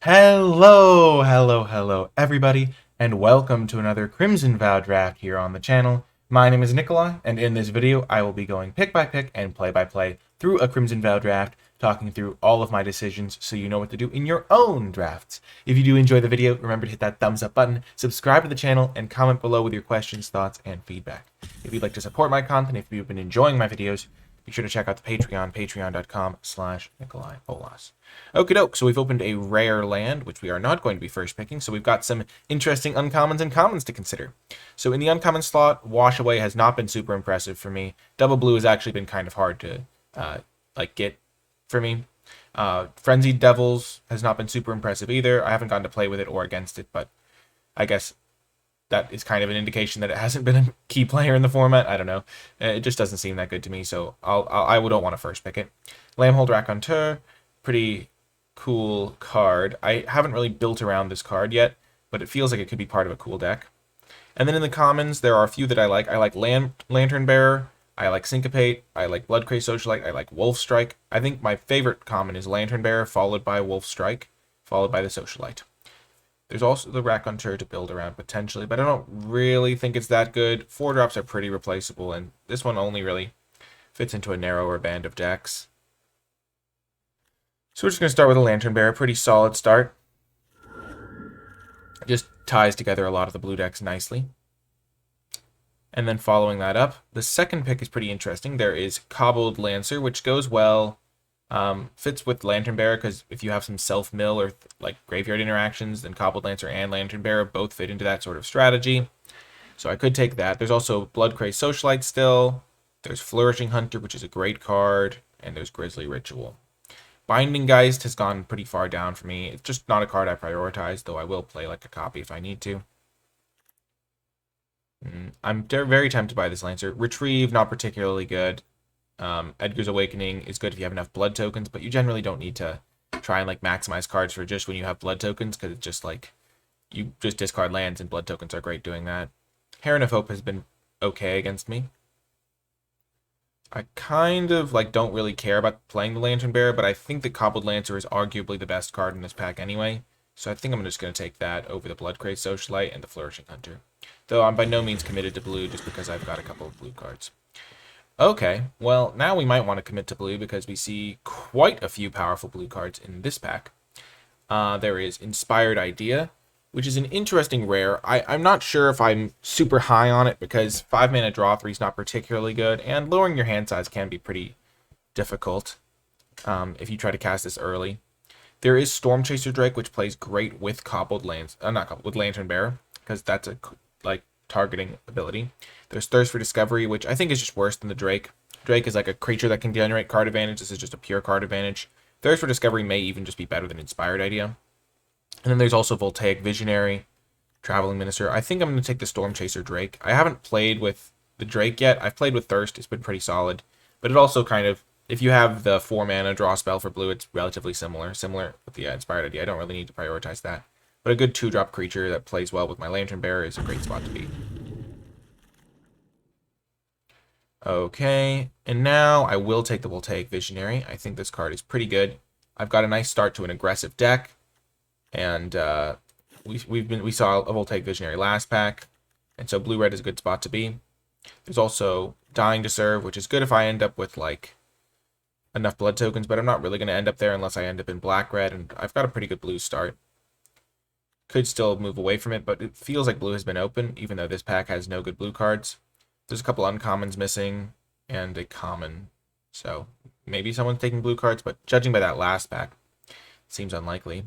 Hello, everybody, and welcome to another Crimson Vow draft here on the channel. My name is Nikolai, and in this video, I will be going pick by pick and play by play through a Crimson Vow draft, talking through all of my decisions so you know what to do in your own drafts. If you do enjoy the video, remember to hit that thumbs up button, subscribe to the channel, and comment below with your questions, thoughts, and feedback. If you'd like to support my content, if you've been enjoying my videos, be sure to check out the Patreon, patreon.com/NicolaiBolas. Okie doke, so we've opened a rare land, which we are not going to be first picking, so we've got some interesting uncommons and commons to consider. So in the uncommon slot, Wash Away has not been super impressive for me. Double Blue has actually been kind of hard to get for me. Frenzied Devils has not been super impressive either. I haven't gotten to play with it or against it, but I guess that is kind of an indication that it hasn't been a key player in the format. I don't know. It just doesn't seem that good to me, so I don't want to first pick it. Lambhold Raconteur, pretty cool card. I haven't really built around this card yet, but it feels like it could be part of a cool deck. And then in the commons, there are a few that I like. I like Lantern Bearer. I like Syncopate. I like Bloodcray Socialite. I like Wolf Strike. I think my favorite common is Lantern Bearer, followed by Wolf Strike, followed by the Socialite. There's also the Raconteur to build around potentially, but I don't really think it's that good. 4-drops are pretty replaceable, and this one only really fits into a narrower band of decks. So we're just going to start with a Lantern Bearer. Pretty solid start. Just ties together a lot of the blue decks nicely. And then following that up, the second pick is pretty interesting. There is Cobbled Lancer, which goes well. Fits with Lantern Bearer because if you have some self-mill or like graveyard interactions, then Cobbled Lancer and Lantern Bearer both fit into that sort of strategy. So I could take that. There's also Bloodcray Socialite still. There's Flourishing Hunter, which is a great card. And there's Grisly Ritual. Binding Geist has gone pretty far down for me. It's just not a card I prioritize, though I will play like a copy if I need to. I'm very tempted by this Lancer. Retrieve, not particularly good. Edgar's Awakening is good if you have enough blood tokens, but you generally don't need to try and like maximize cards for just when you have blood tokens, because it's just like you just discard lands and blood tokens are great doing that. Heron of Hope has been okay against me. I kind of like don't really care about playing the Lantern Bearer, but I think that Cobbled Lancer is arguably the best card in this pack anyway, so I think I'm just going to take that over the Bloodcray Socialite and the Flourishing Hunter. Though I'm by no means committed to blue just because I've got a couple of blue cards. Okay, well, now we might want to commit to blue because we see quite a few powerful blue cards in this pack. There is Inspired Idea, which is an interesting rare. I'm not sure if I'm super high on it because 5-mana draw 3 is not particularly good, and lowering your hand size can be pretty difficult if you try to cast this early. There is Storm Chaser Drake, which plays great with with Lantern Bearer, because that's a targeting ability. There's Thirst for Discovery, which I think is just worse than the Drake. Drake is like a creature that can generate card advantage. This is just a pure card advantage. Thirst for Discovery may even just be better than Inspired Idea. And then there's also Voltaic Visionary, Traveling Minister. I think I'm going to take the Storm Chaser Drake. I haven't played with the Drake yet. I've played with Thirst. It's been pretty solid. But it also kind of, if you have the 4-mana draw spell for blue, it's relatively similar. Similar with the Inspired Idea. I don't really need to prioritize that. But a good 2-drop creature that plays well with my Lantern Bearer is a great spot to be. Okay, and now I will take the Voltaic Visionary. I think this card is pretty good. I've got a nice start to an aggressive deck, and we saw a Voltaic Visionary last pack, and so blue-red is a good spot to be. There's also Dying to Serve, which is good if I end up with like enough blood tokens, but I'm not really going to end up there unless I end up in black-red, and I've got a pretty good blue start. Could still move away from it, but it feels like blue has been open, even though this pack has no good blue cards. There's a couple uncommons missing, and a common, so maybe someone's taking blue cards, but judging by that last pack, it seems unlikely.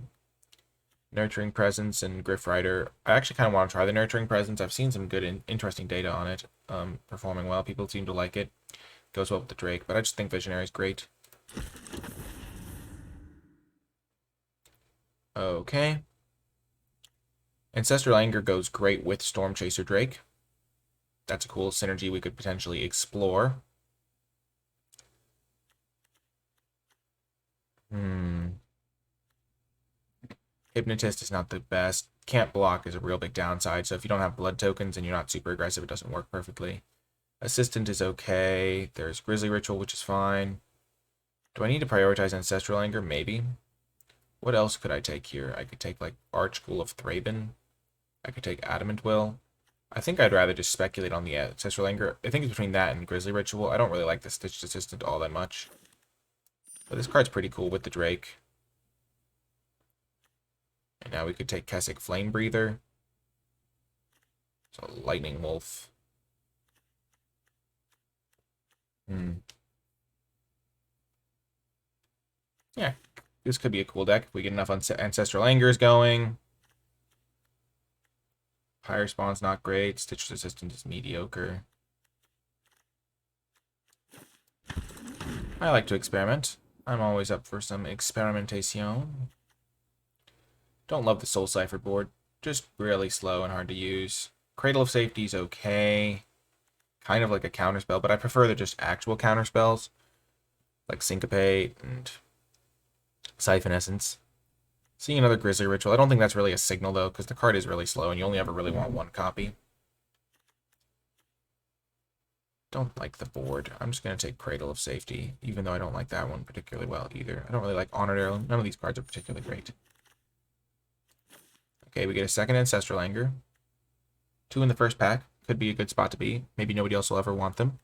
Nurturing Presence and Griff Rider. I actually kind of want to try the Nurturing Presence. I've seen some good and interesting data on it, performing well. People seem to like it. Goes well with the Drake, but I just think Visionary is great. Okay. Ancestral Anger goes great with Storm Chaser Drake. That's a cool synergy we could potentially explore. Hypnotist is not the best. Can't block is a real big downside, so if you don't have blood tokens and you're not super aggressive, it doesn't work perfectly. Assistant is okay. There's Grisly Ritual, which is fine. Do I need to prioritize Ancestral Anger? Maybe. What else could I take here? I could take, like, Archghoul of Thraben. I could take Adamant Will. I think I'd rather just speculate on the Ancestral Anger. I think it's between that and Grizzly Ritual. I don't really like the Stitched Assistant all that much. But this card's pretty cool with the Drake. And now we could take Kessick Flame Breather. So Lightning Wolf. Yeah, this could be a cool deck if we get enough Ancestral Angers going. Higher Spawn's not great. Stitched Assistant is mediocre. I like to experiment. I'm always up for some experimentation. Don't love the Soul Cipher board. Just really slow and hard to use. Cradle of Safety is okay. Kind of like a counterspell, but I prefer they're just actual counterspells. Like Syncopate and Siphon Essence. Seeing another Grizzly Ritual. I don't think that's really a signal, though, because the card is really slow, and you only ever really want one copy. Don't like the board. I'm just going to take Cradle of Safety, even though I don't like that one particularly well, either. I don't really like Honored Heirloom. None of these cards are particularly great. Okay, we get a second Ancestral Anger. 2 in the first pack. Could be a good spot to be. Maybe nobody else will ever want them.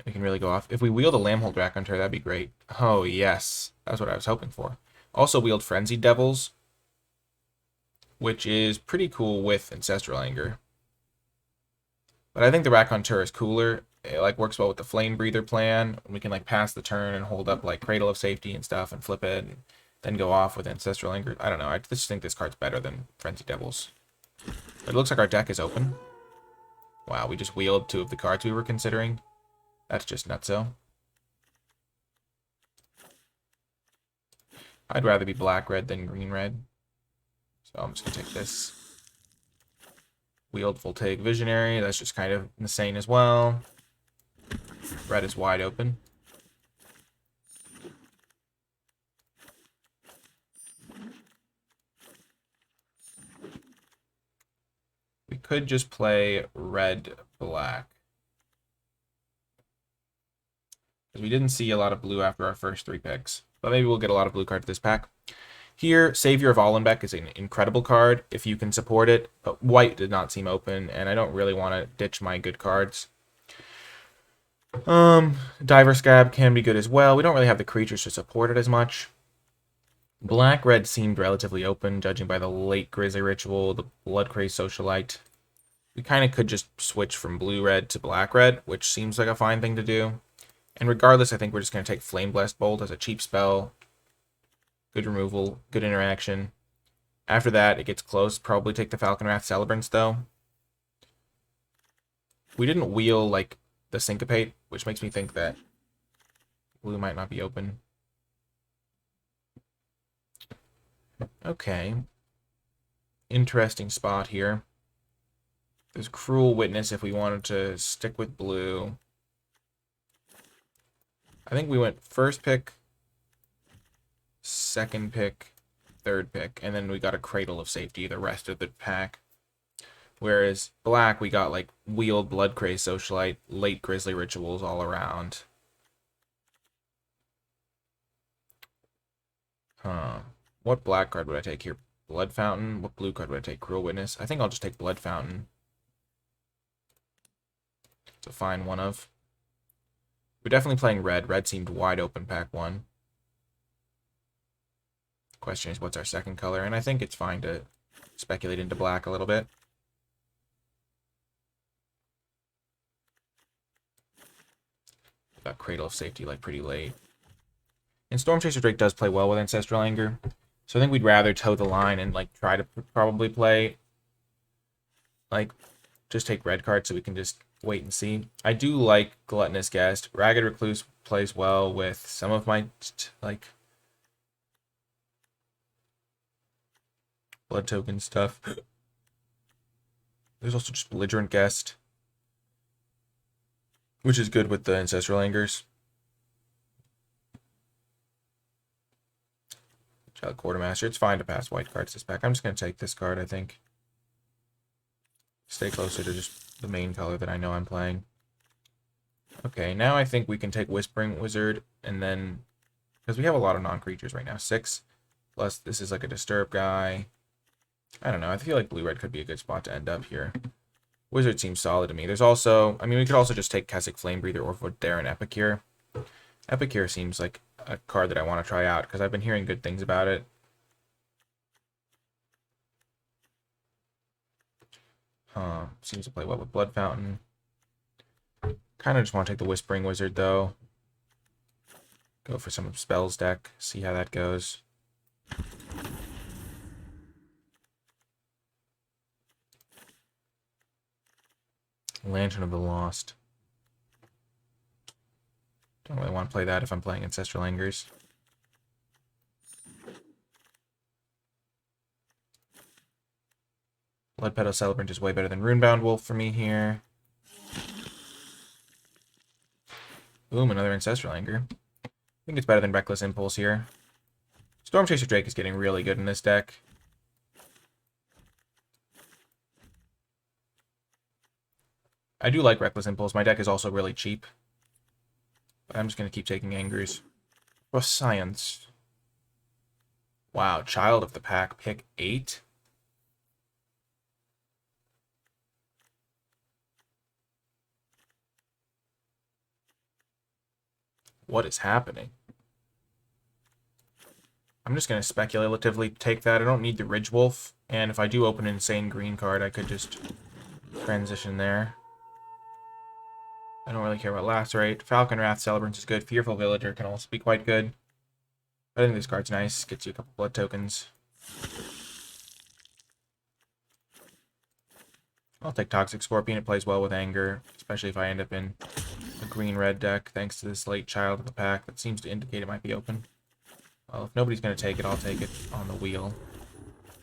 We can really go off. If we wield a Lambhold Raconteur, that'd be great. Oh, yes. That's what I was hoping for. Also wield Frenzied Devils, which is pretty cool with Ancestral Anger. But I think the Raconteur is cooler. It like works well with the Flame Breather plan. We can like pass the turn and hold up like Cradle of Safety and stuff and flip it and then go off with Ancestral Anger. I don't know. I just think this card's better than Frenzied Devils. But it looks like our deck is open. Wow, we just wheeled 2 of the cards we were considering. That's just nutso. I'd rather be black-red than green-red. So I'm just going to take this. Wield Voltaic Visionary. That's just kind of insane as well. Red is wide open. We could just play red-black. Because we didn't see a lot of blue after our first 3 picks. But maybe we'll get a lot of blue cards this pack. Here, Savior of Allenbeck is an incredible card if you can support it. But white did not seem open, and I don't really want to ditch my good cards. Diver Scab can be good as well. We don't really have the creatures to support it as much. Black-red seemed relatively open, judging by the late Grizzly Ritual, the Bloodcrazed Socialite. We kind of could just switch from blue-red to black-red, which seems like a fine thing to do. And regardless, I think we're just going to take Flame Blessed Bolt as a cheap spell. Good removal, good interaction. After that, it gets close. Probably take the Falconwrath Celebrants, though. We didn't wheel, like, the Syncopate, which makes me think that blue might not be open. Okay. Interesting spot here. There's Cruel Witness if we wanted to stick with blue. I think we went first pick, second pick, third pick, and then we got a Cradle of Safety the rest of the pack. Whereas black, we got like Wield, Bloodcrazed Socialite, late Grizzly Rituals all around. What black card would I take here? Blood Fountain. What blue card would I take? Cruel Witness. I think I'll just take Blood Fountain. It's a fine one of. We're definitely playing red. Red seemed wide open pack 1. Question is, what's our second color? And I think it's fine to speculate into black a little bit. Got Cradle of Safety like pretty late. And Storm Chaser Drake does play well with Ancestral Anger. So I think we'd rather toe the line and like try to probably play like just take red cards so we can just wait and see. I do like Gluttonous Guest. Ragged Recluse plays well with some of my like blood token stuff. There's also just Belligerent Guest, which is good with the Ancestral Angers. Child Quartermaster. It's fine to pass white cards this pack. I'm just going to take this card, I think. Stay closer to just the main color that I know I'm playing. Okay, now I think we can take Whispering Wizard, and then... because we have a lot of non-creatures right now. 6. Plus, this is like a disturb guy. I don't know. I feel like blue-red could be a good spot to end up here. Wizard seems solid to me. There's also... I mean, we could also just take Kessick Flamebreather or Vodarin Epicure. Epicure seems like a card that I want to try out, because I've been hearing good things about it. Seems to play well with Blood Fountain. Kind of just want to take the Whispering Wizard, though. Go for some Spells deck. See how that goes. Lantern of the Lost. Don't really want to play that if I'm playing Ancestral Angers. Bloodpetal Celebrant is way better than Runebound Wolf for me here. Boom, another Ancestral Anger. I think it's better than Reckless Impulse here. Stormchaser Drake is getting really good in this deck. I do like Reckless Impulse. My deck is also really cheap. But I'm just going to keep taking Angers. For Science. Wow, Child of the Pack, pick 8. What is happening? I'm just going to speculatively take that. I don't need the Ridge Wolf. And if I do open an insane green card, I could just transition there. I don't really care about Lacerate. Falcon Wrath Celebrant is good. Fearful Villager can also be quite good. I think this card's nice. Gets you a couple blood tokens. I'll take Toxic Scorpion. It plays well with Anger, especially if I end up in a green-red deck, thanks to this late Child of the Pack that seems to indicate it might be open. Well, if nobody's going to take it, I'll take it on the wheel.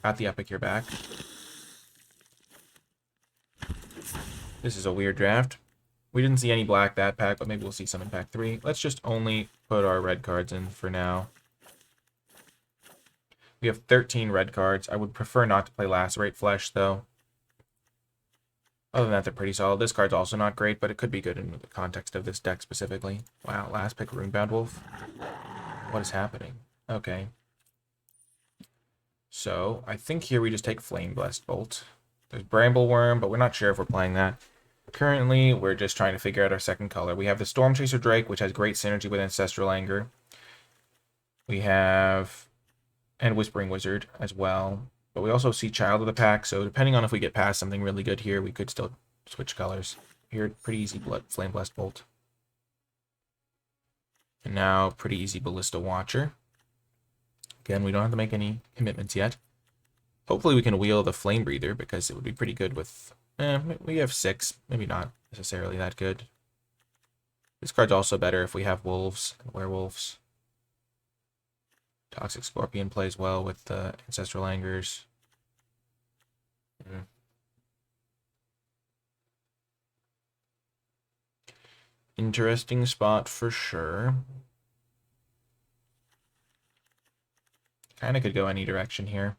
Got the Epicure back. This is a weird draft. We didn't see any black that pack, but maybe we'll see some in pack 3. Let's just only put our red cards in for now. We have 13 red cards. I would prefer not to play Lacerate Flesh, though. Other than that, they're pretty solid. This card's also not great, but it could be good in the context of this deck specifically. Wow, last pick, Runebound Wolf. What is happening? Okay. So, I think here we just take Flame Blessed Bolt. There's Bramble Worm, but we're not sure if we're playing that. Currently, we're just trying to figure out our second color. We have the Stormchaser Drake, which has great synergy with Ancestral Anger. We have... and Whispering Wizard as well. But we also see Child of the Pack, so depending on if we get past something really good here, we could still switch colors. Here, pretty easy Flame Blessed Bolt. And now, pretty easy Ballista Watcher. Again, we don't have to make any commitments yet. Hopefully we can wheel the Flame Breather, because it would be pretty good with... we have 6. Maybe not necessarily that good. This card's also better if we have wolves and werewolves. Toxic Scorpion plays well with the Ancestral Angers. Interesting spot for sure. Kind of could go any direction here.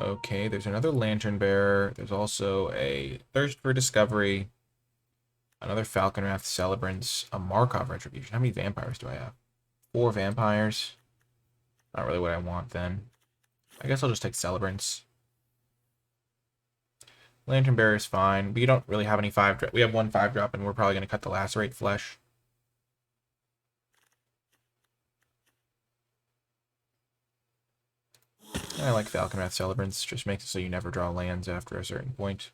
Okay, there's another Lantern Bearer. There's also a Thirst for Discovery. Another Falcon Wrath Celebrants. A Markov Retribution. How many vampires do I have? 4 vampires. Not really what I want then. I guess I'll just take Celebrants. Lantern Bearer is fine. We don't really have any 5-drop. We have 1 5-drop, and we're probably going to cut the Lacerate Flesh. I like Falcon Wrath Celebrants. Just makes it so you never draw lands after a certain point.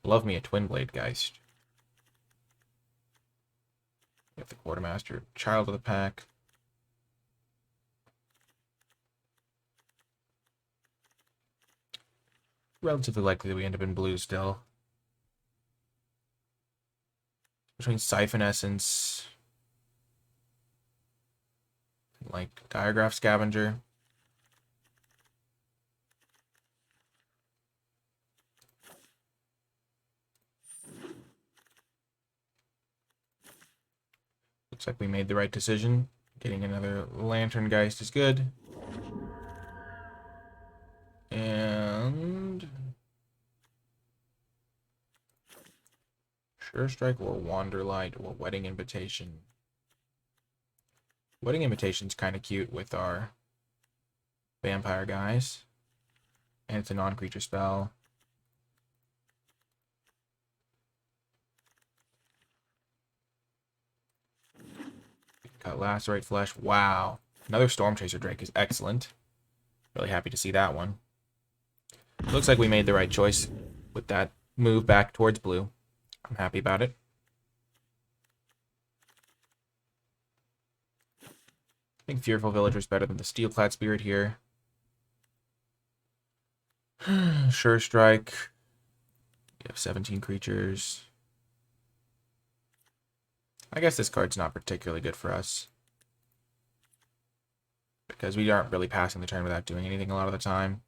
Love me a Twin Blade Geist. We have the Quartermaster, Child of the Pack. Relatively likely that we end up in blue still. Between Siphon Essence, like Diagraph Scavenger. Looks like we made the right decision. Getting another Lantern Geist is good. And Sure Strike or Wanderlight or Wedding Invitation. Wedding Invitation's kind of cute with our vampire guys. And it's a non-creature spell. Cut Lacerate Flesh. Wow. Another Storm Chaser Drake is excellent. Really happy to see that one. Looks like we made the right choice with that move back towards blue. I'm happy about it. I think Fearful Villager is better than the Steelclad Spirit here. Sure Strike. We have 17 creatures. I guess this card's not particularly good for us, because we aren't really passing the turn without doing anything a lot of the time.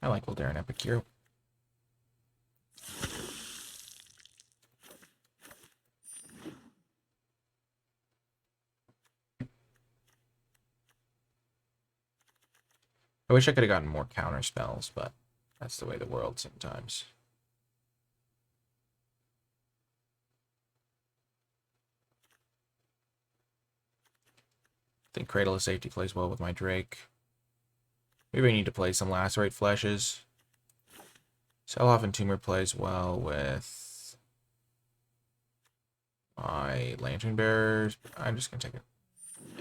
I like Voldaren Epicure. I wish I could have gotten more counter spells, but that's the way the world sometimes. I think Cradle of Safety plays well with my Drake. Maybe I need to play some Lacerate Fleshes. Sell-Off and Tumor plays well with my Lantern Bearers. I'm just going to take it.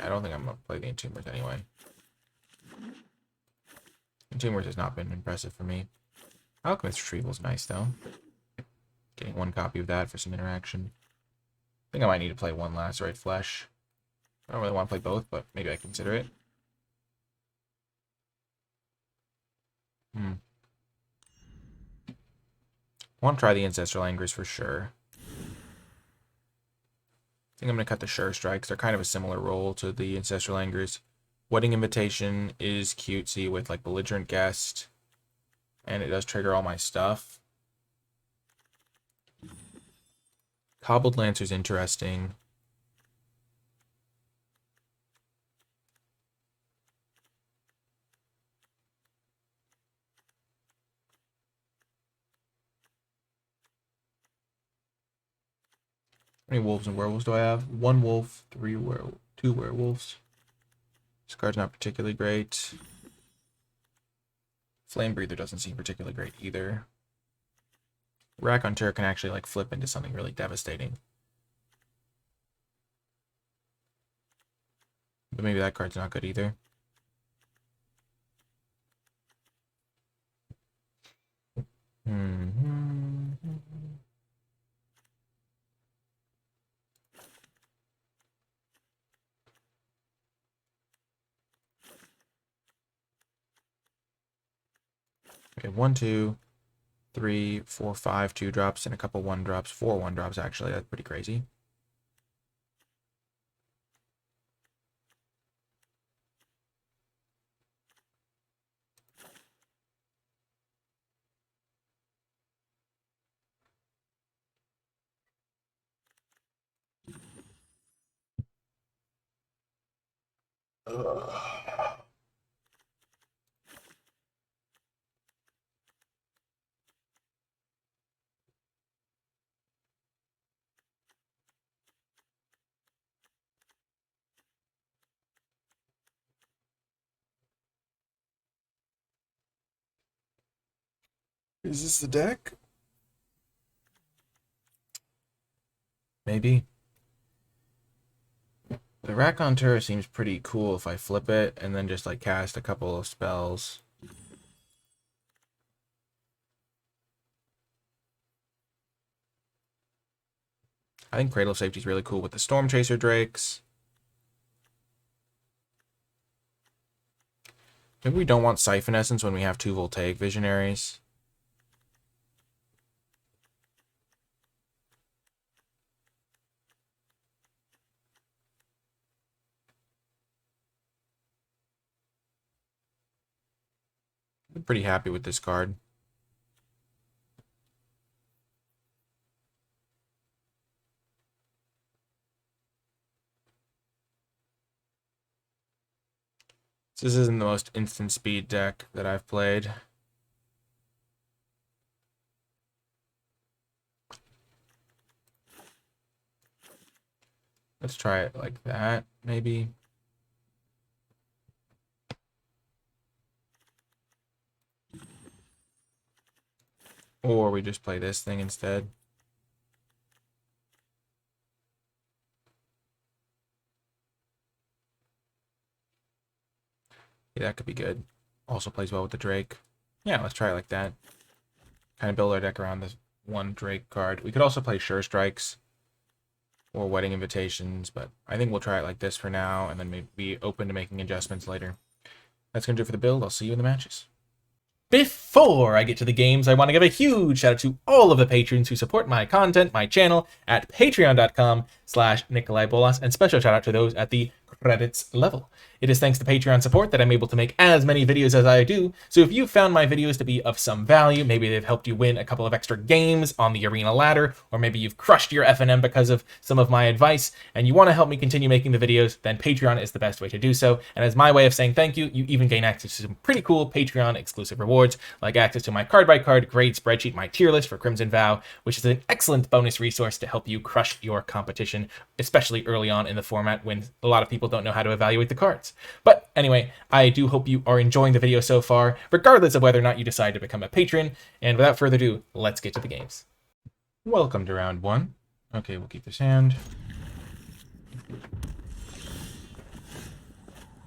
I don't think I'm going to play the Entombers anyway. Entombers has not been impressive for me. Alchemist Retrieval is nice, though. Getting one copy of that for some interaction. I think I might need to play one Lacerate Flesh. I don't really want to play both, but maybe I consider it. Want to try the Ancestral Angers for sure. I think I'm going to cut the Sure Strikes. They're kind of a similar role to the Ancestral Angers. Wedding Invitation is cutesy with like Belligerent Guest, and it does trigger all my stuff. Cobbled Lancer's interesting. How many wolves and werewolves do I have? One wolf, two werewolves. This card's not particularly great. Flame Breather doesn't seem particularly great either. Raconteur can actually like flip into something really devastating. But maybe that card's not good either. Okay, 1, 2, 3, 4, 5 2-drops and a couple 1-drops. 4 1-drops actually. That's pretty crazy. Ugh. Is this the deck? Maybe. The Raconteur seems pretty cool if I flip it and then just like cast a couple of spells. I think Cradle of Safety is really cool with the Storm Chaser Drakes. Maybe we don't want Siphon Essence when we have 2 Voltaic Visionaries. I'm pretty happy with this card. This isn't the most instant speed deck that I've played. Let's try it like that, maybe. Or we just play this thing instead. Yeah, that could be good. Also plays well with the Drake. Yeah, let's try it like that. Kind of build our deck around this one Drake card. We could also play Sure Strikes or Wedding Invitations, but I think we'll try it like this for now, and then maybe be open to making adjustments later. That's going to do it for the build. I'll see you in the matches. Before I get to the games, I want to give a huge shout out to all of the patrons who support my content, my channel, at patreon.com/NicolaiBolas, and special shout out to those at the credits level. It is thanks to Patreon support that I'm able to make as many videos as I do, so if you found my videos to be of some value, maybe they've helped you win a couple of extra games on the arena ladder, or maybe you've crushed your FNM because of some of my advice, and you want to help me continue making the videos, then Patreon is the best way to do so, and as my way of saying thank you, you even gain access to some pretty cool Patreon exclusive rewards, like access to my card-by-card grade spreadsheet, my tier list for Crimson Vow, which is an excellent bonus resource to help you crush your competition, especially early on in the format when a lot of people don't know how to evaluate the cards. But anyway, I do hope you are enjoying the video so far, regardless of whether or not you decide to become a patron, and without further ado, let's get to the games. Welcome to round one. Okay, we'll keep this hand.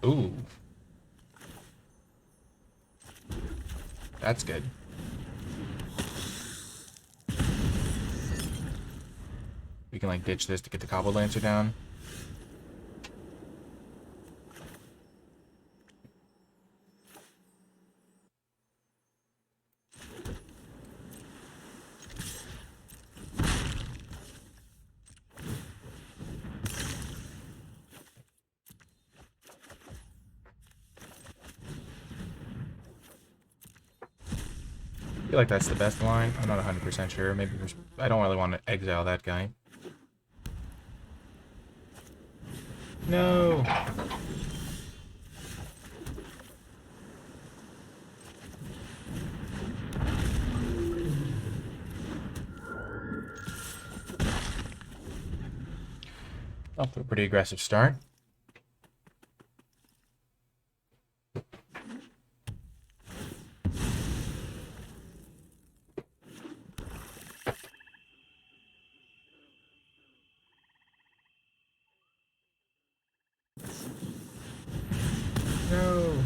Ooh. That's good. We can like ditch this to get the Cobble Lancer down. I feel like that's the best line. I'm not 100% sure. Maybe I don't really want to exile that guy. No. Off to a pretty aggressive start. No.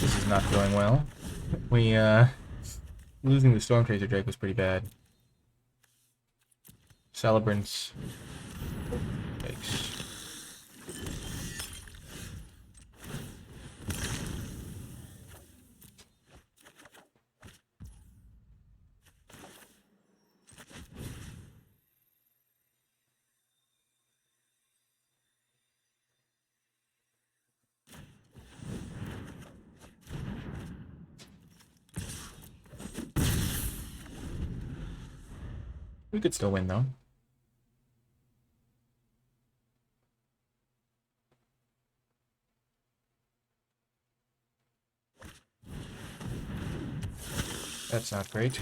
This is not going well. We, losing the Storm Chaser Drake was pretty bad. Celebrants. Yikes. We could still win, though. That's not great.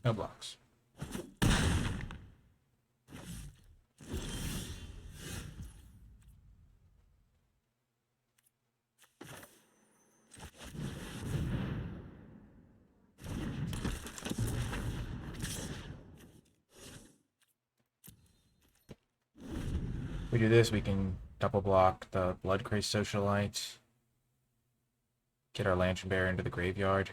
No blocks. If we do this, we can double block the Bloodcraze Socialite. Get our Lantern Bearer into the graveyard.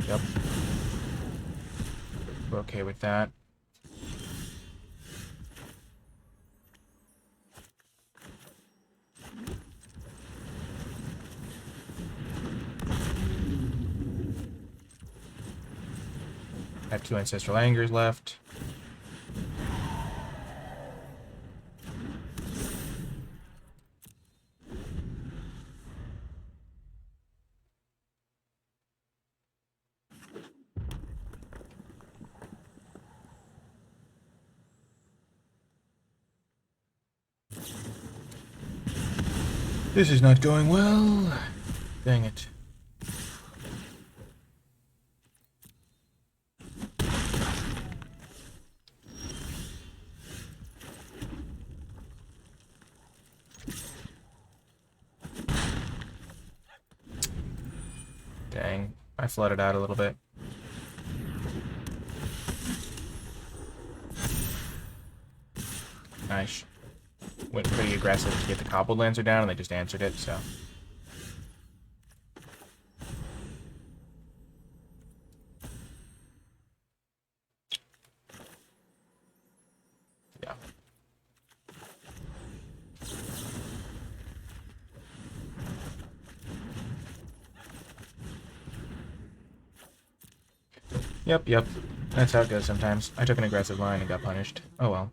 Yep. We're okay with that. I have 2 Ancestral Angers left. This is not going well. Dang it. Dang. I flooded out a little bit. Nice. Went pretty aggressive to get the Cobbled Lancer down, and they just answered it, so... yeah. Yep. That's how it goes sometimes. I took an aggressive line and got punished. Oh well.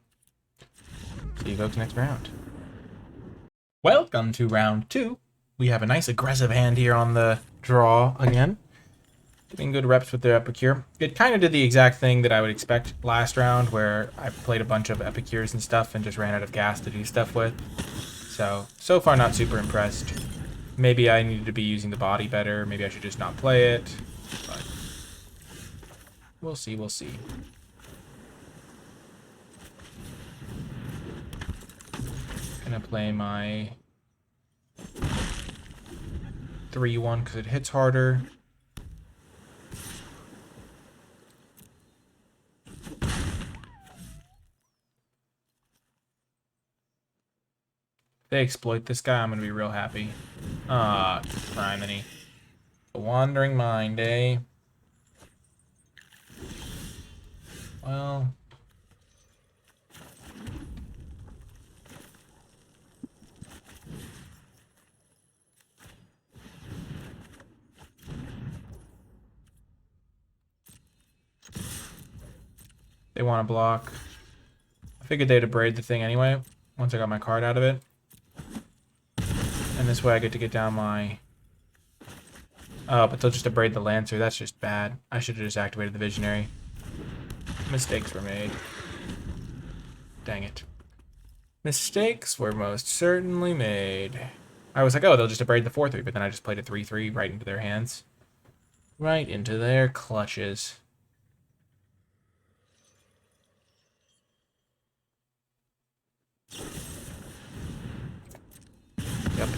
See you folks next round. Welcome to round 2. We have a nice aggressive hand here on the draw again. Getting good reps with their Epicure. It kind of did the exact thing that I would expect last round, where I played a bunch of Epicures and stuff and just ran out of gas to do stuff with. So far not super impressed. Maybe I needed to be using the body better. Maybe I should just not play it. But we'll see. Gonna play my 3-1 because it hits harder. If they exploit this guy, I'm gonna be real happy. Criminy. A wandering mind, eh? Well... they want to block. I figured they'd abrade the thing anyway, once I got my card out of it. And this way I get to get down my... oh, but they'll just abrade the Lancer. That's just bad. I should have just activated the Visionary. Mistakes were made. Dang it. Mistakes were most certainly made. I was like, oh, they'll just abrade the 4-3, but then I just played a 3-3 right into their hands. Right into their clutches. Yep.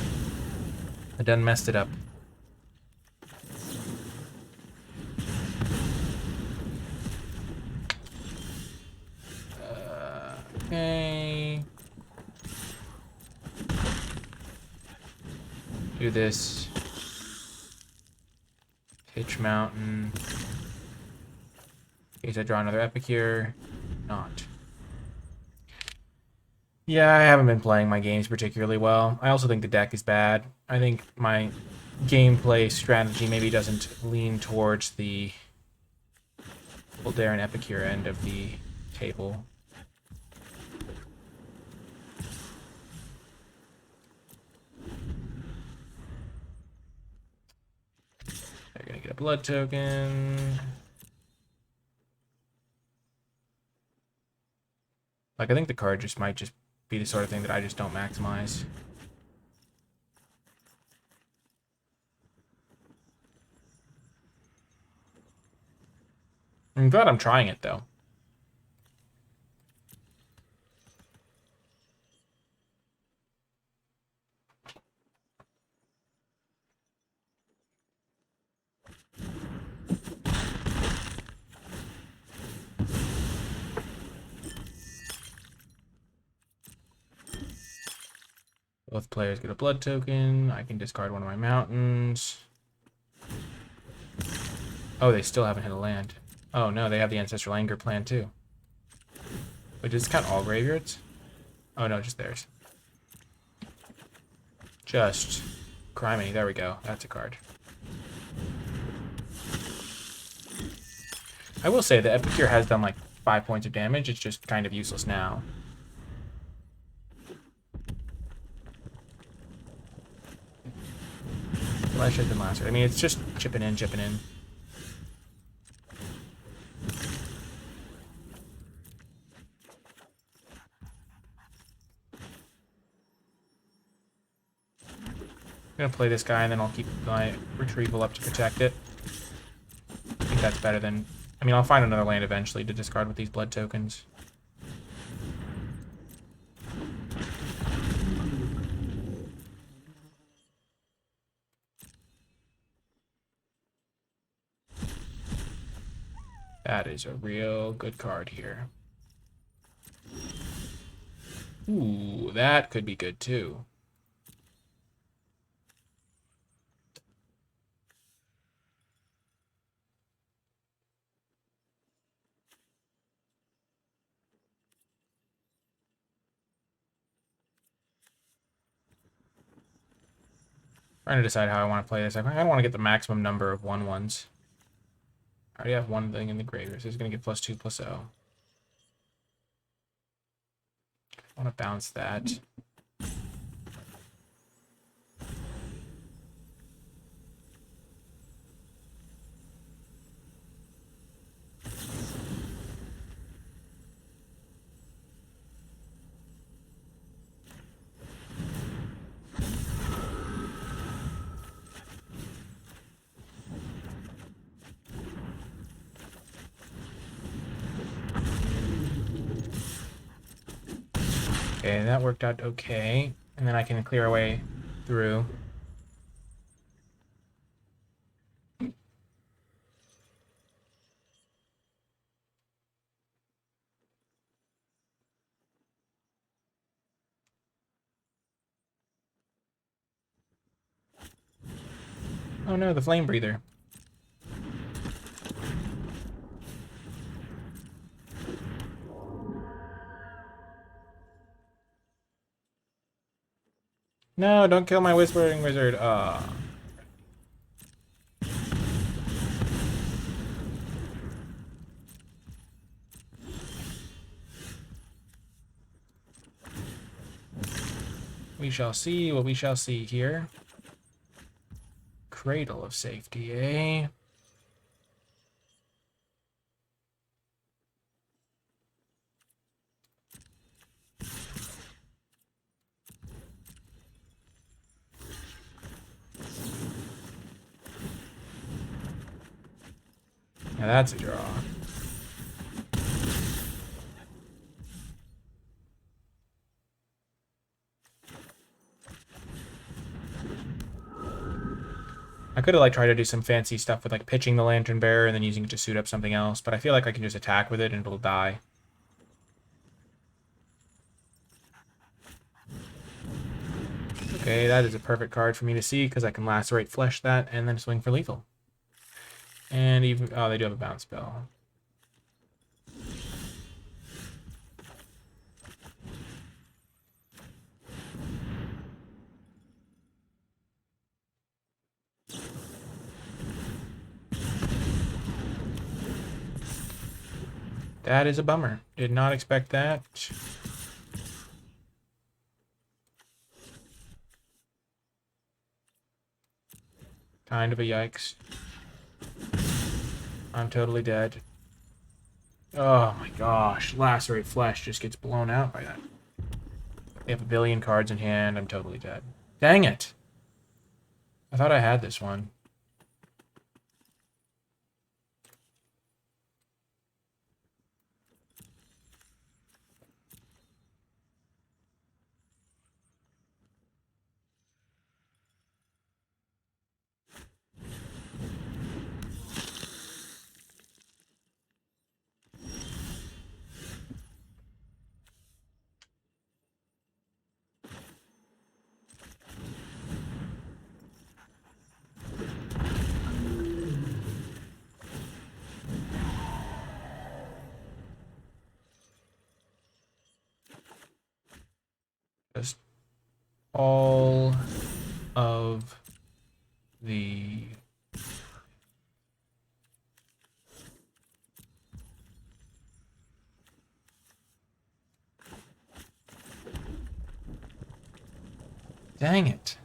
I done messed it up. Okay. Do this. Pitch Mountain. In case I draw another Epicure. Not. Yeah, I haven't been playing my games particularly well. I also think the deck is bad. I think my gameplay strategy maybe doesn't lean towards the Dare and Epicure end of the table. They're gonna get a blood token. Like, I think the card just might just be the sort of thing that I just don't maximize. I'm glad I'm trying it, though. Both players get a blood token. I can discard one of my mountains. Oh, they still haven't hit a land. Oh no, they have the Ancestral Anger plan too. Wait, does this count all graveyards? Oh no, just theirs. Just Criminy, there we go. That's a card. I will say that Epicure has done like 5 points of damage. It's just kind of useless now. Flesh has been lacerated. I mean, it's just chipping in, chipping in. I'm gonna play this guy, and then I'll keep my retrieval up to protect it. I think that's better than... I mean, I'll find another land eventually to discard with these blood tokens. That is a real good card here. Ooh, that could be good too. Trying to decide how I want to play this. I kind of want to get the maximum number of 1/1s. I already have one thing in the graveyard, so it's going to get +2/+0. I want to bounce that. Okay, that worked out okay. And then I can clear our way through. Oh no, the Flame Breather. No, don't kill my Whispering Wizard. We shall see what we shall see here. Cradle of Safety, eh? Now that's a draw. I could have like tried to do some fancy stuff with like pitching the Lantern Bearer and then using it to suit up something else, but I feel like I can just attack with it and it'll die. Okay, that is a perfect card for me to see because I can Lacerate Flesh that and then swing for lethal. And even... oh, they do have a bounce spell. That is a bummer. Did not expect that. Kind of a yikes. I'm totally dead. Oh my gosh. Lacerate Flesh just gets blown out by that. They have a billion cards in hand. I'm totally dead. Dang it. I thought I had this one. Just all of the dang it.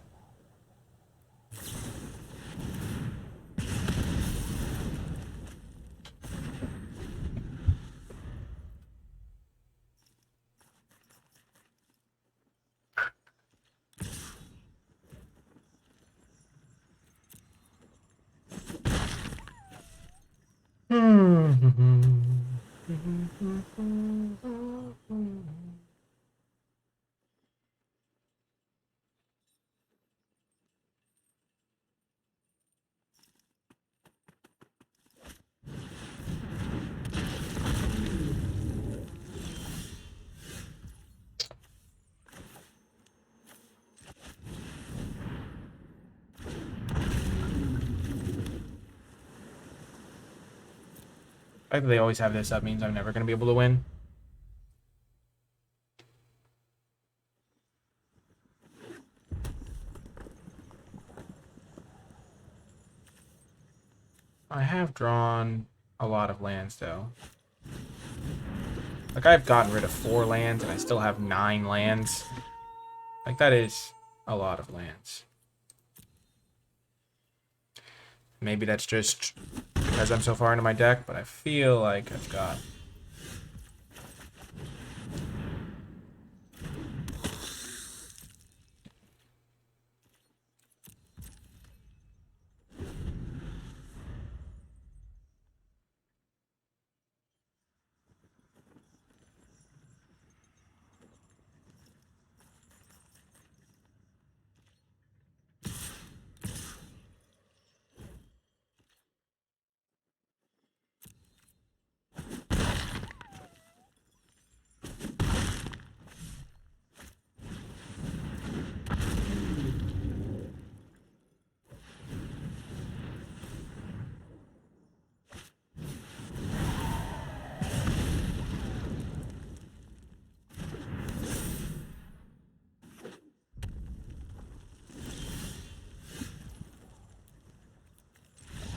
The fact that they always have this up means I'm never going to be able to win. I have drawn a lot of lands, though. Like, I've gotten rid of 4 lands, and I still have 9 lands. Like, that is a lot of lands. Maybe that's just because I'm so far into my deck, but I feel like I've got...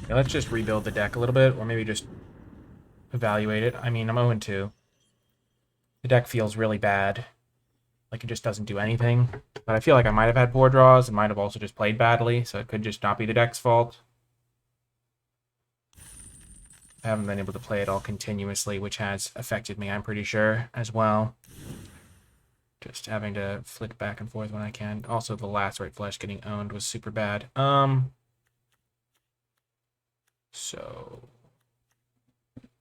Yeah, let's just rebuild the deck a little bit, or maybe just evaluate it. I mean, I'm 0-2. The deck feels really bad. Like, it just doesn't do anything. But I feel like I might have had poor draws, and might have also just played badly, so it could just not be the deck's fault. I haven't been able to play it all continuously, which has affected me, I'm pretty sure, as well. Just having to flick back and forth when I can. Also, the Lacerate Flesh getting owned was super bad. So...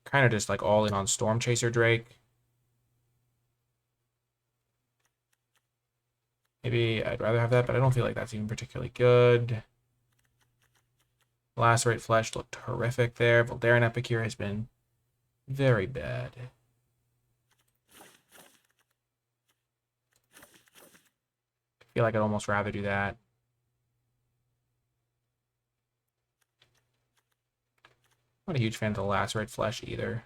kind of just, like, all in on Storm Chaser Drake. Maybe I'd rather have that, but I don't feel like that's even particularly good. Lacerate Flesh looked horrific there. Voldaren Epicure has been very bad. I feel like I'd almost rather do that. I'm not a huge fan of the Lacerate Flesh either.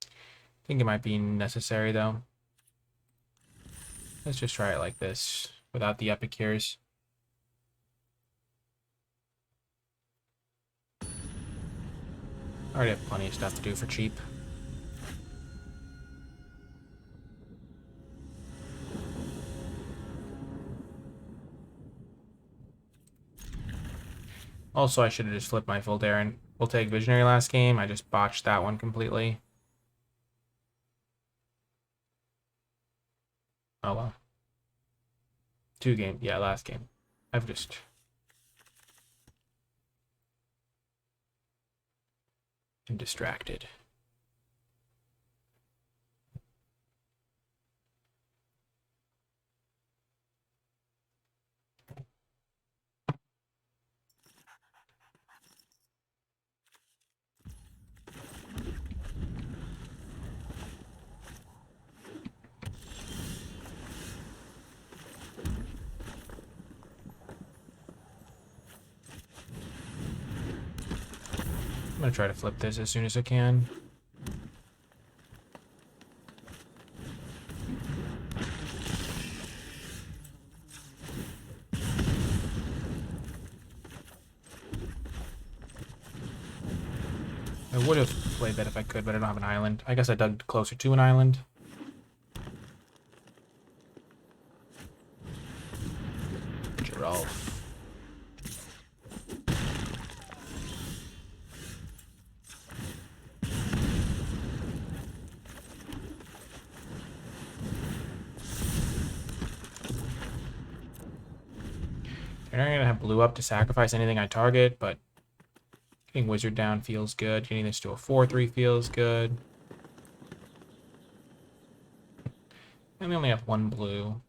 I think it might be necessary, though. Let's just try it like this, without the Epicures. I already have plenty of stuff to do for cheap. Also, I should have just flipped my Voldaren. We'll take Visionary last game. I just botched that one completely. Oh, well. 2 game. Yeah, last game. I've just... been distracted. gonna try to flip this as soon as I can. I would have played that if I could, but I don't have an island. I guess I dug closer to an island. Giraffe. They're not gonna have blue up to sacrifice anything I target, but getting wizard down feels good. Getting this to a 4/3 feels good. And we only have one blue.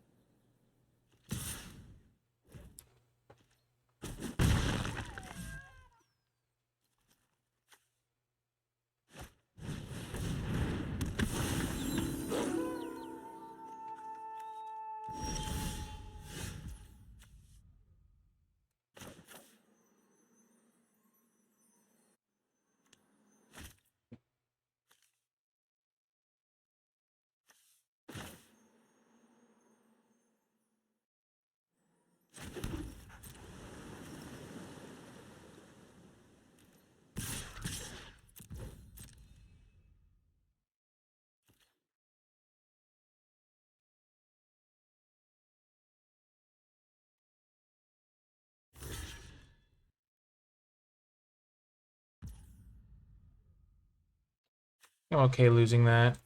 I'm okay losing that.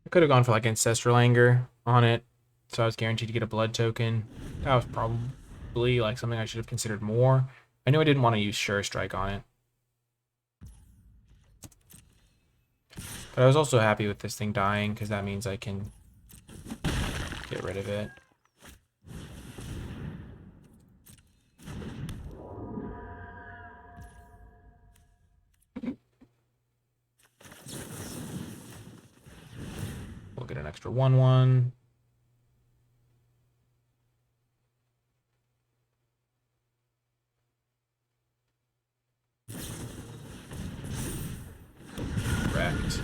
I could have gone for like Ancestral Anger on it, so I was guaranteed to get a blood token. That was probably like something I should have considered more. I knew I didn't want to use Sure Strike on it. But I was also happy with this thing dying, because that means I can get rid of it. We'll get an extra 1/1. Correct.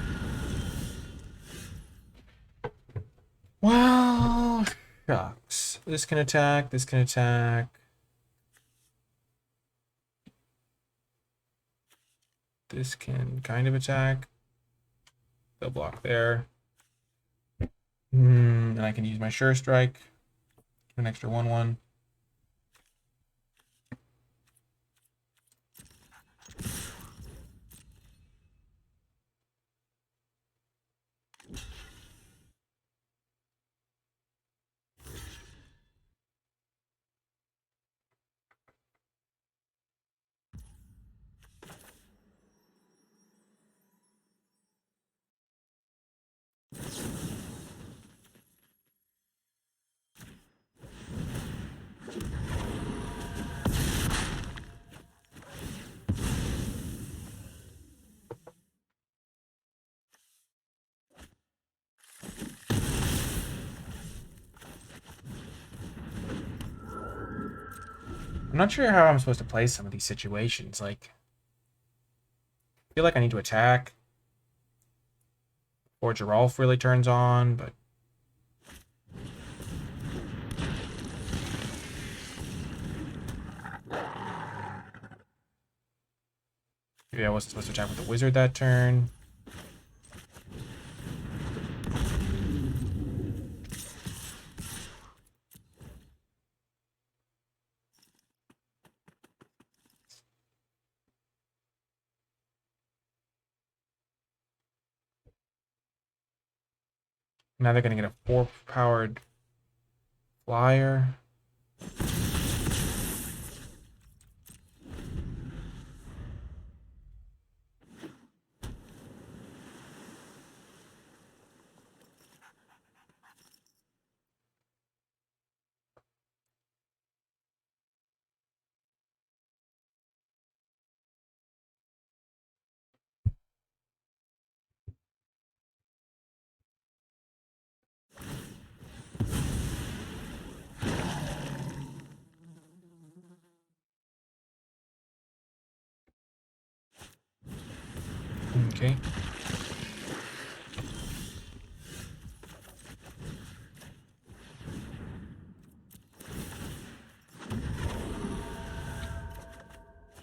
Well, shucks. This can attack, this can attack. This can kind of attack. They'll block there. And I can use my Sure Strike. An extra 1/1. I'm not sure how I'm supposed to play some of these situations. Like, I feel like I need to attack. Or Giralf really turns on, but maybe I wasn't supposed to attack with the wizard that turn. Now they're gonna get a 4-powered flyer. Okay.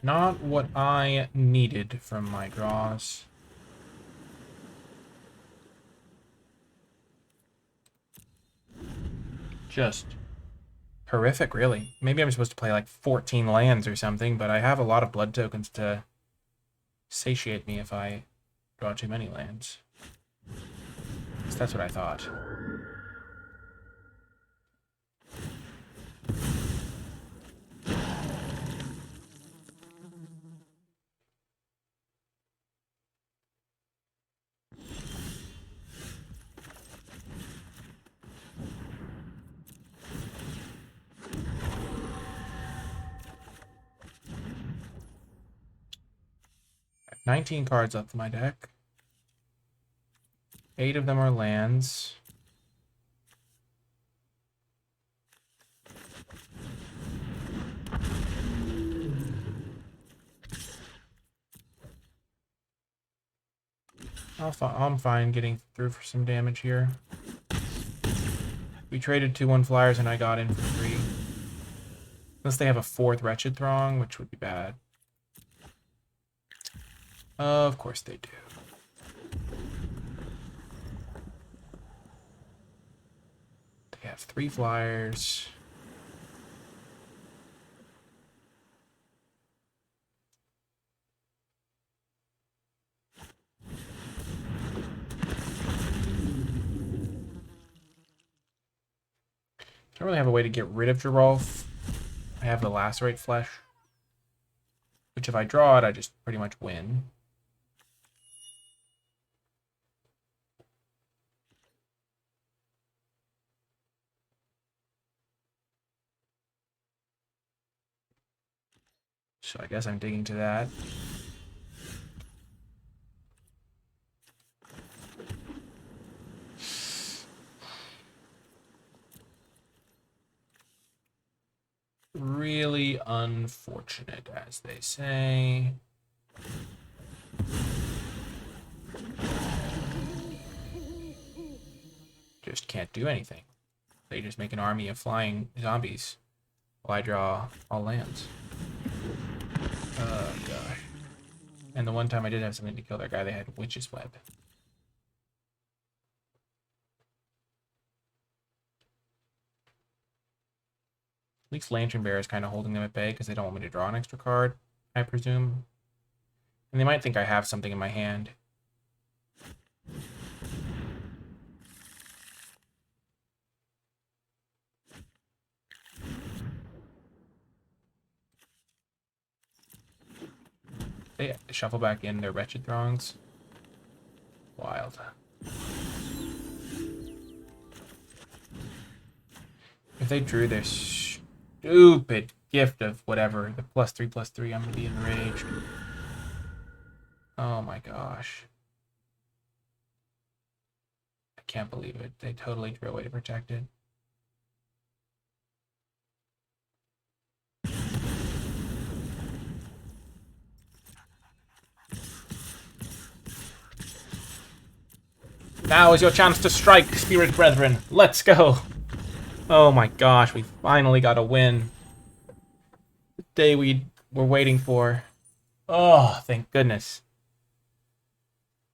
Not what I needed from my draws. Just horrific, really. Maybe I'm supposed to play like 14 lands or something, but I have a lot of blood tokens to satiate me if I draw too many lands. So that's what I thought. I have 19 cards left in my deck. 8 of them are lands. I'm fine getting through for some damage here. We traded 2/1 flyers and I got in for 3. Unless they have a 4th Wretched Throng, which would be bad. Of course they do. They have 3 flyers. I don't really have a way to get rid of Geralf. I have the Lacerate Flesh, which if I draw it, I just pretty much win. So I guess I'm digging to that. Really unfortunate, as they say. Just can't do anything. They just make an army of flying zombies while I draw all lands. Oh, gosh. And the one time I did have something to kill that guy, they had Witch's Web. At least Lantern Bearer is kind of holding them at bay because they don't want me to draw an extra card, I presume. And they might think I have something in my hand. They shuffle back in their Wretched Throngs. Wild. If they drew their stupid gift of whatever, the +3/+3, I'm gonna be enraged. Oh my gosh. I can't believe it. They totally drew a way to protect it. Now is your chance to strike, Spirit Brethren. Let's go. Oh my gosh, we finally got a win. The day we were waiting for. Oh, thank goodness.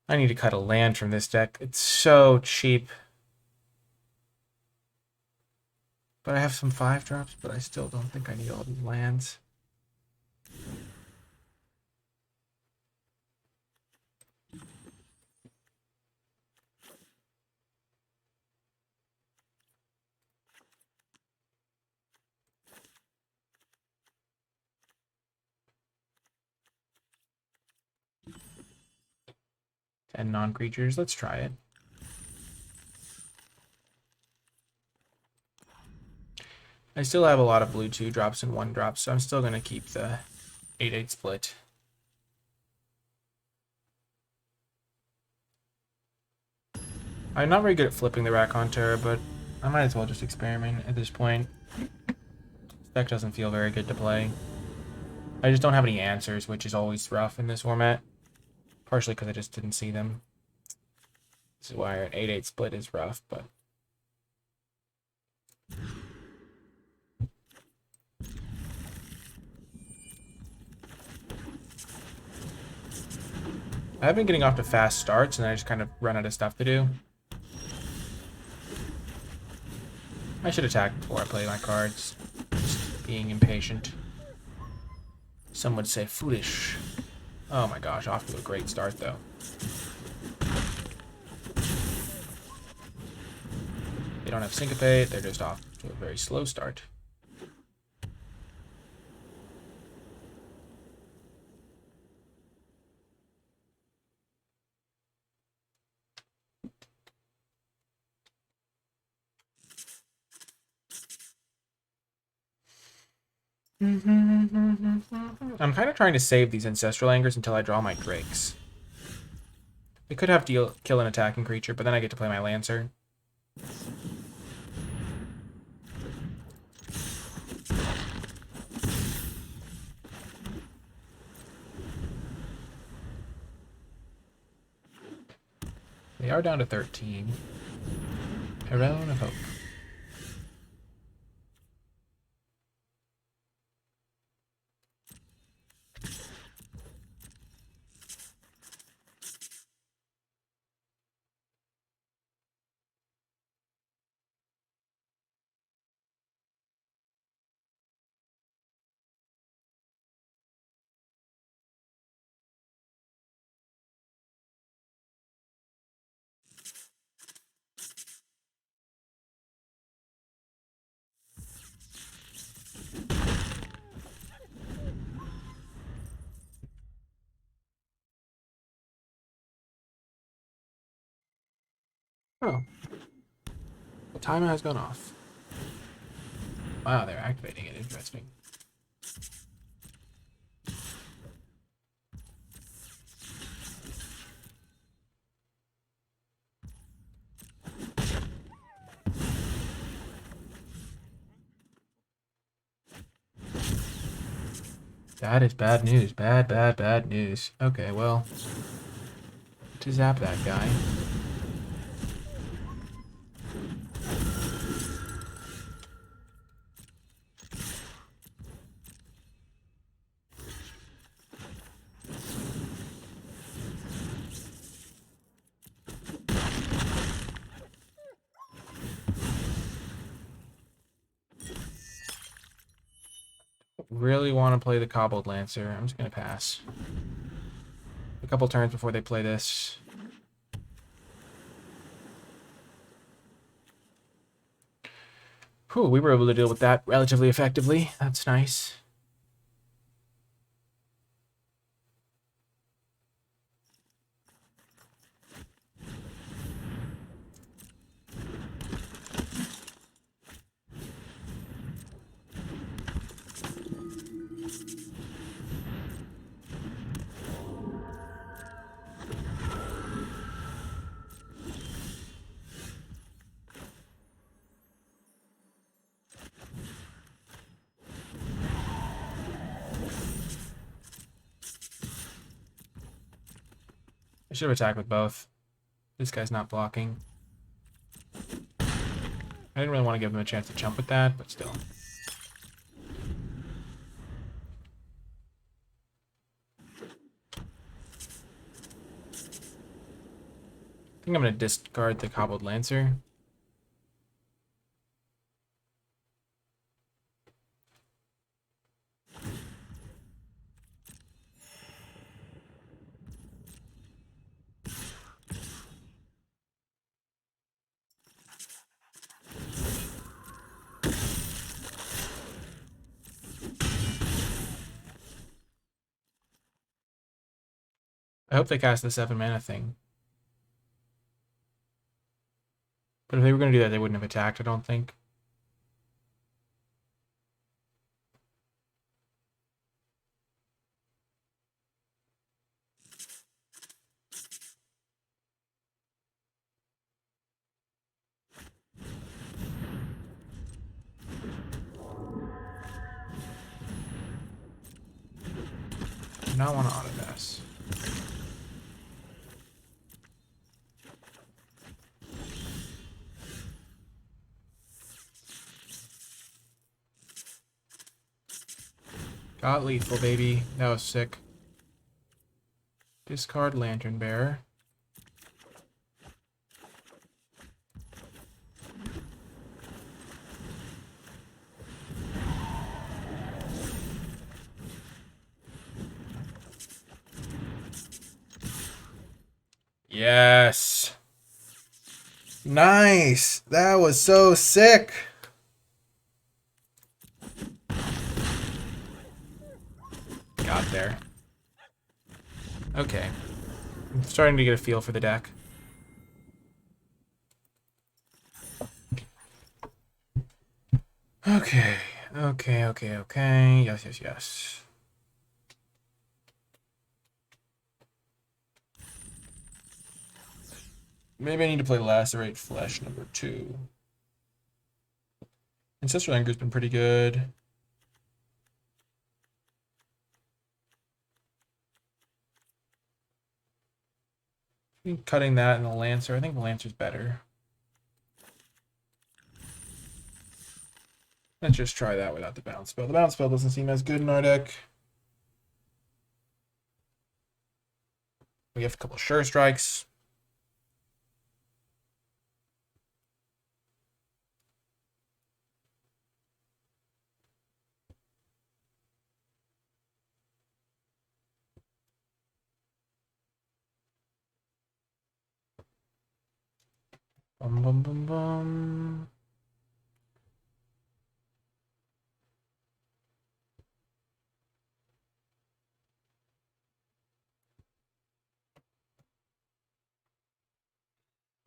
I need to cut a land from this deck. It's so cheap. But I have some 5-drops, but I still don't think I need all these lands. And non-creatures, let's try it. I still have a lot of blue 2-drops and 1-drops, so I'm still going to keep the 8/8 split. I'm not very good at flipping the Rakan Terror, but I might as well just experiment at this point. This deck doesn't feel very good to play. I just don't have any answers, which is always rough in this format. Partially because I just didn't see them. This is why an 8-8 split is rough, but... I've been getting off to fast starts, and I just kind of run out of stuff to do. I should attack before I play my cards. Just being impatient. Some would say foolish. Oh my gosh, off to a great start, though. They don't have syncopate, they're just off to a very slow start. I'm kind of trying to save these Ancestral Angers until I draw my Drakes. They could have to kill an attacking creature, but then I get to play my Lancer. They are down to 13. Heron of Hope. Oh. The timer has gone off. Wow, they're activating it. Interesting. That is bad news. Bad news. Okay, well. To zap that guy. Really want to play the Cobbled Lancer. I'm just going to pass. A couple turns before they play this. Whew, we were able to deal with that relatively effectively. That's nice. I should have attacked with both. This guy's not blocking. I didn't really want to give him a chance to jump with that, but still. I think I'm going to discard the Cobbled Lancer. I hope they cast the 7-mana thing. But if they were going to do that, they wouldn't have attacked, I don't think. Do not want to auto pass. Got lethal, baby. That was sick. Discard Lantern Bearer. Yes. Nice. That was so sick. Got there. Okay. I'm starting to get a feel for the deck. Okay. Okay. Yes. Maybe I need to play Lacerate Flesh number 2. Ancestral Anger's been pretty good. Cutting that and the Lancer. I think the Lancer's better. Let's just try that without the bounce spell. The bounce spell doesn't seem as good in our deck. We have a couple Sure Strikes. Bum.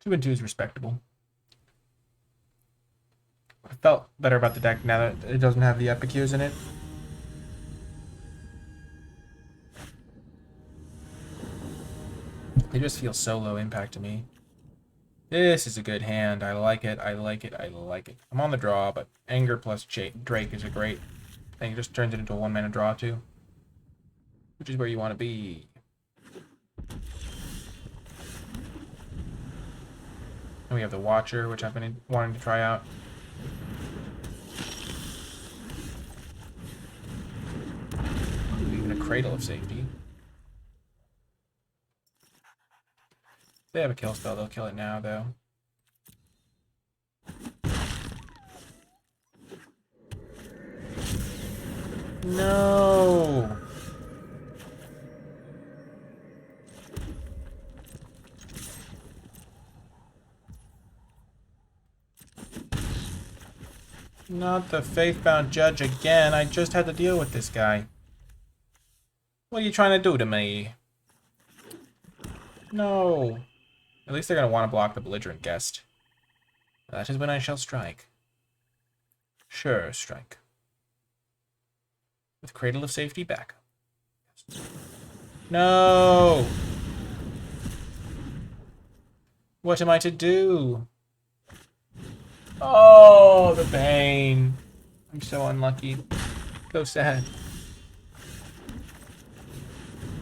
2 and 2 is respectable. I felt better about the deck now that it doesn't have the Epicures in it. They just feel so low impact to me. This is a good hand. I like it. I'm on the draw, but Anger plus Drake is a great thing. It just turns it into a 1-mana draw too, which is where you want to be. And we have the Watcher, which I've been wanting to try out. Even a Cradle of Safety. If they have a kill spell, they'll kill it now, though. No! Not the Faithbound Judge again. I just had to deal with this guy. What are you trying to do to me? No. At least they're going to want to block the Belligerent Guest. That is when I shall strike. Sure, strike. With Cradle of Safety back. No! What am I to do? Oh, the pain. I'm so unlucky. So sad.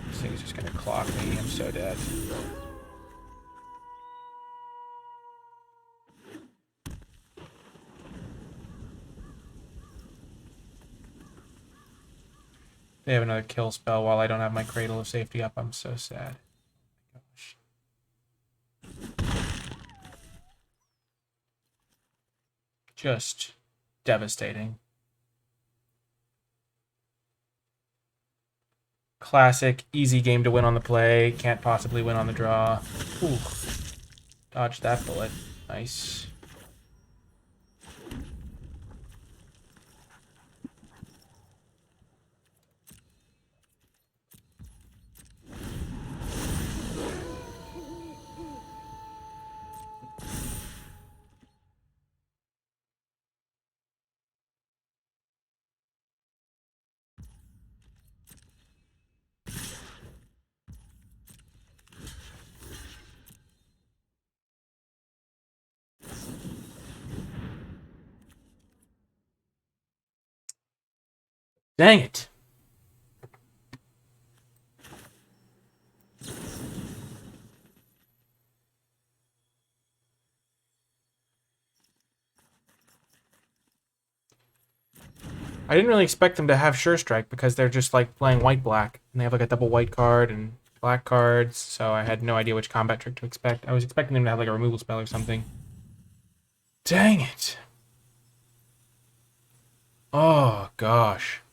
This thing's just gonna clock me. I'm so dead. They have another kill spell while I don't have my Cradle of Safety up. I'm so sad. Gosh. Just devastating. Classic, easy game to win on the play. Can't possibly win on the draw. Ooh. Dodged that bullet. Nice. Dang it. I didn't really expect them to have Sure Strike because they're just like playing white-black. And they have like a double white card and black cards, so I had no idea which combat trick to expect. I was expecting them to have like a removal spell or something. Dang it. Oh, gosh.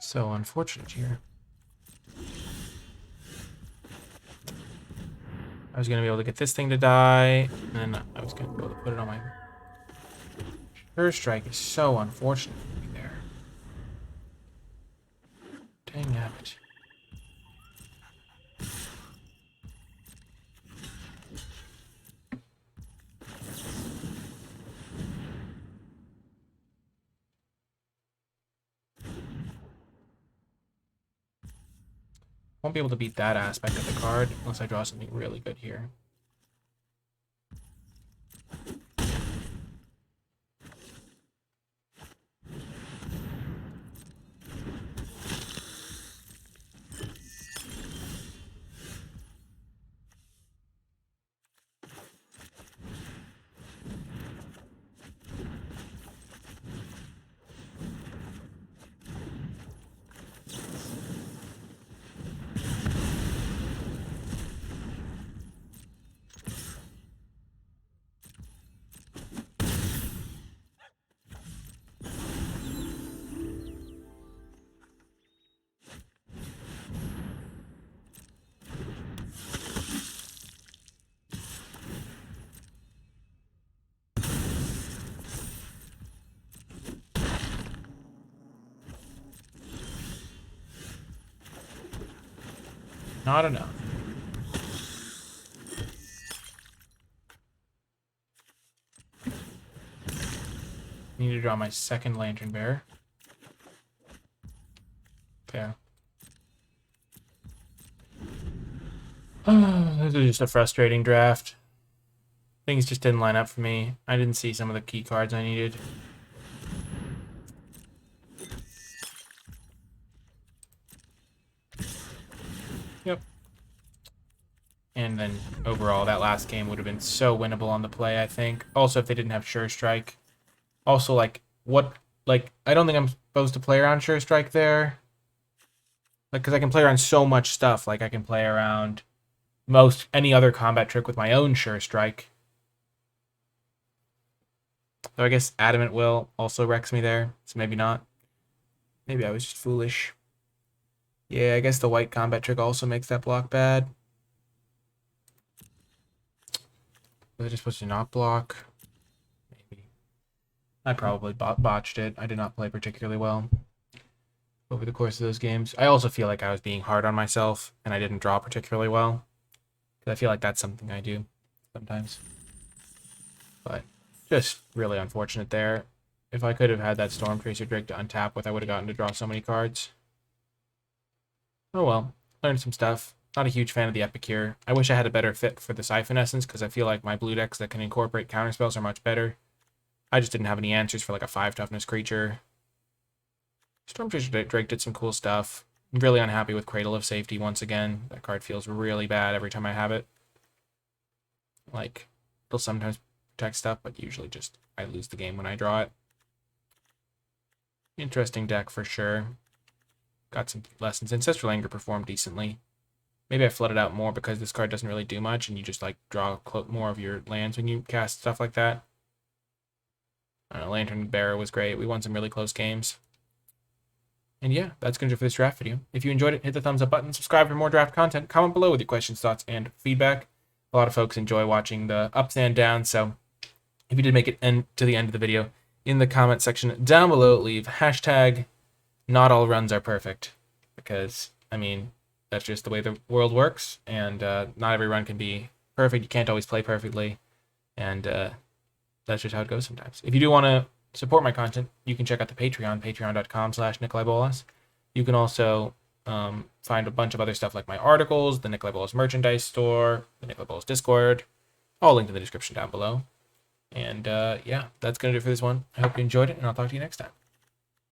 So unfortunate here. I was going to be able to get this thing to die, and then I was going to be able to put it on my... Sure Strike is so unfortunate there. Dang it. Won't be able to beat that aspect of the card unless I draw something really good here. Not enough. Need to draw my second Lantern Bearer. Okay. This is just a frustrating draft. Things just didn't line up for me. I didn't see some of the key cards I needed. Yep. And then overall, that last game would have been so winnable on the play, I think. Also, if they didn't have Sure Strike. Also, like, I don't think I'm supposed to play around Sure Strike there. Like, because I can play around so much stuff. Like, I can play around any other combat trick with my own Sure Strike. So I guess Adamant Will also wrecks me there, so maybe not. Maybe I was just foolish. Yeah, I guess the white combat trick also makes that block bad. Was I just supposed to not block? Maybe. I probably botched it. I did not play particularly well over the course of those games. I also feel like I was being hard on myself, and I didn't draw particularly well. Because I feel like that's something I do sometimes. But just really unfortunate there. If I could have had that Storm Tracer Drake to untap with, I would have gotten to draw so many cards. Oh well, learned some stuff. Not a huge fan of the Epicure. I wish I had a better fit for the Siphon Essence, because I feel like my blue decks that can incorporate counterspells are much better. I just didn't have any answers for like a 5 toughness creature. Storm Tracer Drake did some cool stuff. I'm really unhappy with Cradle of Safety once again. That card feels really bad every time I have it. Like, it'll sometimes protect stuff, but usually just I lose the game when I draw it. Interesting deck for sure. Got some lessons. Ancestral Anger performed decently. Maybe I flooded out more because this card doesn't really do much, and you just like draw more of your lands when you cast stuff like that. I don't know, Lantern Bearer was great. We won some really close games. And yeah, that's going to do it for this draft video. If you enjoyed it, hit the thumbs up button, subscribe for more draft content, comment below with your questions, thoughts, and feedback. A lot of folks enjoy watching the ups and downs, so if you did make it to the end of the video, in the comment section down below, leave hashtag not all runs are perfect, because, I mean, that's just the way the world works, and not every run can be perfect. You can't always play perfectly, and that's just how it goes sometimes. If you do want to support my content, you can check out the Patreon, patreon.com/NicolaiBolas. You can also Find a bunch of other stuff like my articles, the NicolaiBolas merchandise store, the NicolaiBolas Discord, all linked in the description down below. And yeah, that's going to do it for this one. I hope you enjoyed it, and I'll talk to you next time.